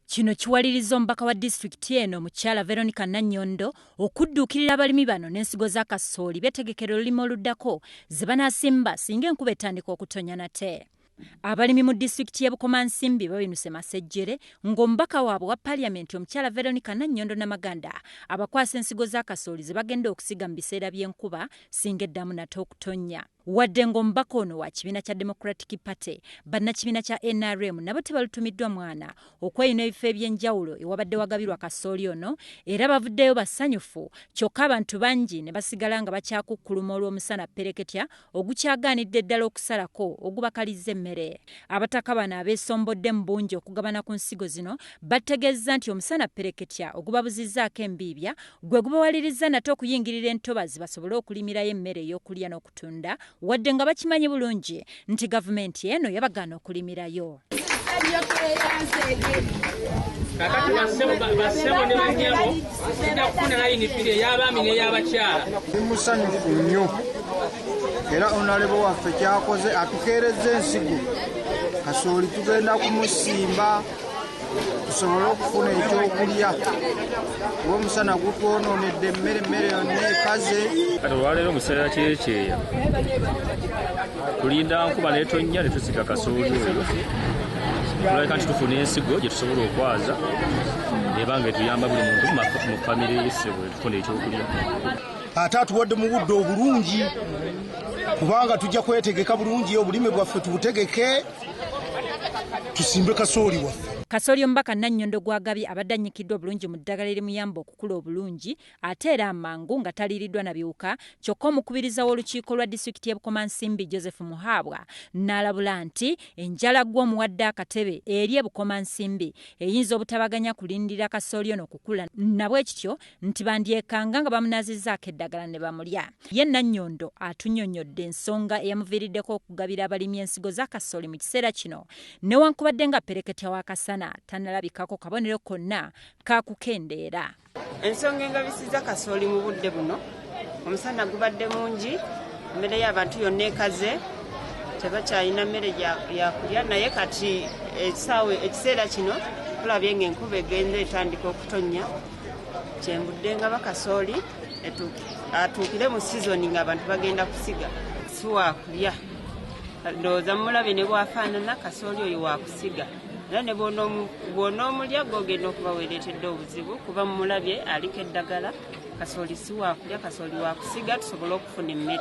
Kino kiwaliriza omubaka wa disitulikiti eno mukyala Veronica Nannyondo okudduukirira abalimi bano n'ensigo za kasooli betegekera olulimi oluddako ze banaasimba singa enkuba etandika okutonnya nate. Abalimi mu disitulikiti y'e Bukomansimbi babinuse masejjere ng'omubaka waabwe wa Paalamenti omukyala Veronica Nannyondo Namaganda abakwasa ensigo za kasooli ze bagenda okusiga mu biseera by'enkuba singa eddamu nate okutonnya. Wadde ng'omubaka ono wa kibiina kya Democratic Party, bannakibiina kya NRM nabo tebalutumiddwa mwana okweyuna ebifo eby'enjawulo ewabadde wagabirwa kasooli ono era bavuddeyo basanyufu kyokka abantu bangi ne basigala nga bakyakukkuluma olw'omusana ppereketya ogukyagaanidde ddala okusalako ogubakalizza emmere. Abataka bano abeesombodde mu bungi okugabana ku nsigo zino bategeezza nti omusana ppereketya ogubabuzizzaako embiibya gwe gubawaliriza nate okuyingirira entobazi basobole okulimirayo emmere ey'okulya n'okutunda wadde nga bakimanyi bulungi nti gavumenti eno yabagaana okulimirayo. Kakati bassebo ne bannyabo tujja kufuna layinipiri ey'abaami n'ey'abakyala. Musanyufu nnyo era onalebo waffe kyakoze atukeerezza ensigo kasooli tugenda kumusimba tusobole okufuna ekyokulya kuba omusana gutwonoonedde emmere yonna ekaze. Kati olwaleero mu kiseera kyekyeya tulinda nkuba n'etonnya ne tusiga kasooli oyo tulabika nti tufuna ensigo gye tusobola okwaza eba nga etuyamba buli muntu mu famire yesse bwe tufuna ekyokulya. Ate atuwadde mu budde obulungi kubanga tujja kwetegeka bulungi obulime bwaffe tubutegeke tusimbe kasooli waffe. Kasooli omubaka Nannyondo gwagabye abadde annyikiddwa obulungi mu ddagala erimuyamba okukula obulungi ate era amangu nga taliiriddwa na biwuka kyokka omukubiriza w'olukiiko lwa disitulikiti y'e Bukomansimbi Joseph Muhabwa n'alabula nti enjala gw'omuwadde akatebe eri e Bukomansimbi eyinza obutabaganya kulindira kasooli ono okukula nabwe kityo nti bandyekanga nga bamunaazizzaako eddagala ne bamulya. Ye Nannyondo atunnyonnyodde ensonga eyamuviiriddeko okugabira abalimi ensigo za kasooli mu kiseera kino newankubadde nga ppereketya w'akasana tanalabikako kabonero konna kakukendeera. Ensonga engabisiza kasooli mu budde buno omusana gubadde mungi emmere y'abantu yonna ekaze tebakyalina mmere yakulya naye kati ekiseera kino tulabye ng'enkuba egenze etandika okutonnya kyembudde nga bakasooli atuukire mu sizoni ng'abantu bagenda kusiga si waakulya ndowooza mumulabye ne bwafaanana kasooli oyo waakusiga era ne bw'onoomulya gw'ogenda okuba weereetedde obuzibu kuba mumulabye aliko eddagala kasooli si waakulya kasooli waakusiga tusobole okufuna emmere.